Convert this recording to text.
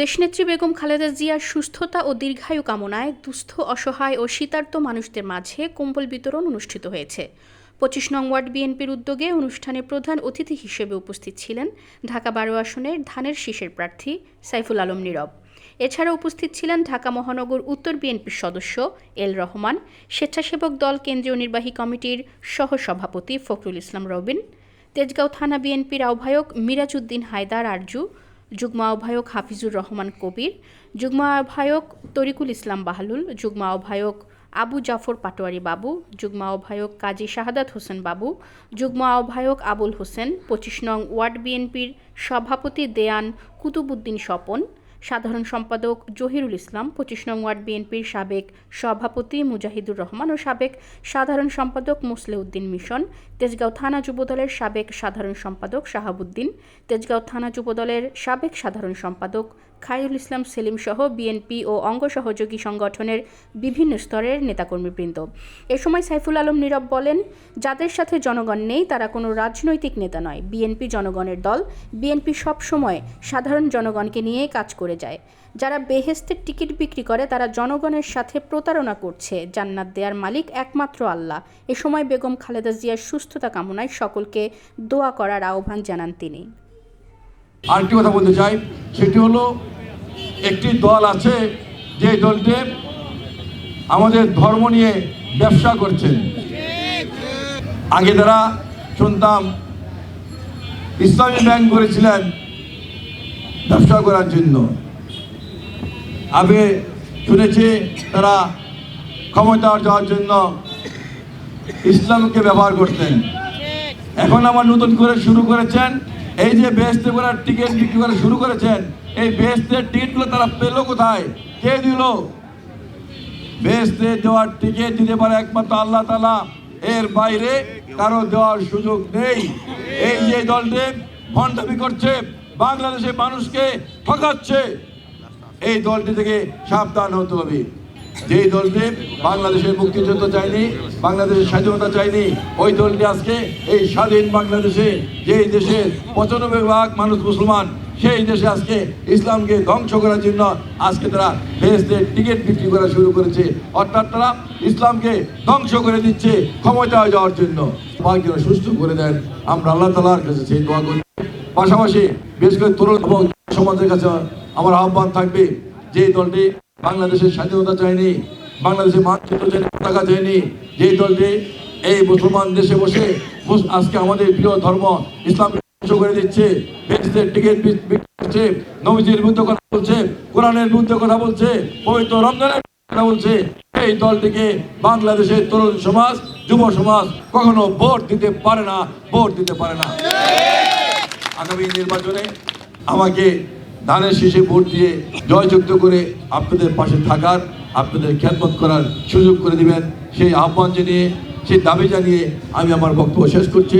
দেশনেত্রী বেগম খালেদা জিয়ার সুস্থতা ও দীর্ঘায়ু কামনায় দুস্থ, অসহায় ও শীতার্ত মানুষদের মাঝে কম্বল বিতরণ অনুষ্ঠিত হয়েছে। ২৫ নং ওয়ার্ড বিএনপির উদ্যোগে অনুষ্ঠানে প্রধান অতিথি হিসেবে উপস্থিত ছিলেন ঢাকা ১২ আসনের ধানের শীষের প্রার্থী সাইফুল আলম নীরব। এছাড়া উপস্থিত ছিলেন ঢাকা মহানগর উত্তর বিএনপির সদস্য এল রহমান, স্বেচ্ছাসেবক দল কেন্দ্রীয় নির্বাহী কমিটির সহসভাপতি ফখরুল ইসলাম রবিন, তেজগাঁও থানা বিএনপির আহ্বায়ক মিরাজ উদ্দিন হায়দার আরজু, যুগ্ম আহ্বায়ক হাফিজুর রহমান কবির, যুগ্ম আহ্বায়ক তরিকুল ইসলাম বাহলুল, যুগ্ম আহ্বায়ক আবু জাফর পাটোয়ারি বাবু, যুগ্ম আহ্বায়ক কাজী শাহাদাত হোসেন বাবু, যুগ্ম আহ্বায়ক আবুল হোসেন, ২৫ নং ওয়ার্ড বিএনপির সভাপতি দেয়ান কুতুবুদ্দিন স্বপন, সাধারণ সম্পাদক জহিরুল ইসলাম, ২৫ নং ওয়ার্ড বিএনপির সাবেক সভাপতি মুজাহিদুর রহমান ও সাবেক সাধারণ সম্পাদক মোসলেউদ্দিন মিশন, তেজগাঁও থানা যুবদলের সাবেক সাধারণ সম্পাদক শাহাবুদ্দিন, তেজগাঁও থানা যুবদলের সাবেক সাধারণ সম্পাদক খায়রুল ইসলাম সেলিম সহ বিএনপি ও অঙ্গ সহযোগী সংগঠনের বিভিন্ন স্তরের নেতাকর্মীবৃন্দ। এ সময় সাইফুল আলম নীরব বলেন, যাদের সাথে জনগণ নেই তারা কোনো রাজনৈতিক নেতা নয়। বিএনপি জনগণের দল। বিএনপি সবসময় সাধারণ জনগণকে নিয়ে কাজ করে যায়। যারা বেহেশতের টিকিট বিক্রি করে তারা জনগণের সাথে প্রতারণা করছে। জান্নাত দেয়ার মালিক একমাত্র আল্লাহ। এ সময় বেগম খালেদা জিয়ার সুস্থতা কামনায় সকলকে দোয়া করার আহ্বান জানান তিনি। আরেকটি কথা বলতে চাই, সেটি হলো একটি দল আছে যে দলটি আমাদের ধর্ম নিয়ে ব্যবসা করছে। আগে তারা শুনতাম ইসলামী ব্যাংক করেছিলেন ব্যবসা করার জন্য, আগে শুনেছি তারা ক্ষমতা যাওয়ার জন্য ইসলামকে ব্যবহার করতেন। এখন আবার নতুন করে শুরু করেছেন এই যে বেহেশতে করার টিকিট বিক্রি করা শুরু করেছেন। এই বেহেশতের টিকিটগুলো তারা পেল কোথায়? কে দিল? বেহেশতে দেওয়ার টিকিট দিতে পারে একমাত্র আল্লাহ তাআলা, এর বাইরে কারো দেওয়ার সুযোগ নেই। এই যে দলটি ভণ্ডামি করছে, বাংলাদেশের মানুষকে ঠকাচ্ছে, এই দলটি থেকে সাবধান হতে হবে। যেই দলটি বাংলাদেশের মুক্তিযুদ্ধ চায়নি, বাংলাদেশের স্বাধীনতা চায়নি, ওই দলটি আজকে এই স্বাধীন বাংলাদেশে, যেই দেশের ৯৫% মানুষ মুসলমান, সেই দেশে আজকে ইসলামকে ধ্বংস করার জন্য আজকে তারা বেহেশতের টিকিট বিক্রি করা শুরু করেছে। অর্থাৎ তারা ইসলামকে ধ্বংস করে দিচ্ছে ক্ষমতায় যাওয়ার জন্য। বাকিরা সুস্থ করে দেন, আমরা আল্লাহ তাআলার কাছে সেই দোয়া করি। পাশাপাশি বিশেষ করে তরুণ এবং সমাজের কাছে আমার আহ্বান থাকবে, যে দলটি বাংলাদেশের স্বাধীনতা চায়নি, বাংলাদেশের মানচিত্র চায়নি, পতাকা চায়নি, যে দলটি এই মুসলমান দেশে বসে আজকে আমাদের প্রিয় ধর্ম ইসলাম ধ্বংস করে দিচ্ছে, বেহেশতের টিকিট বিক্রি করছে, নবীজির বিরুদ্ধে কথা বলছে, কোরআনের বিরুদ্ধে কথা বলছে, পবিত্র রমজানের কথা বলছে, এই দলটিকে বাংলাদেশের তরুণ সমাজ, যুব সমাজ কখনো ভোট দিতে পারে না, ভোট দিতে পারে না। আগামী নির্বাচনে আমাকে ধানের শীষে ভোট দিয়ে জয়যুক্ত করে আপনাদের পাশে থাকার, আপনাদের খেদমত করার সুযোগ করে দিবেন, সেই আহ্বান জানিয়ে, সেই দাবি জানিয়ে আমি আমার বক্তব্য শেষ করছি।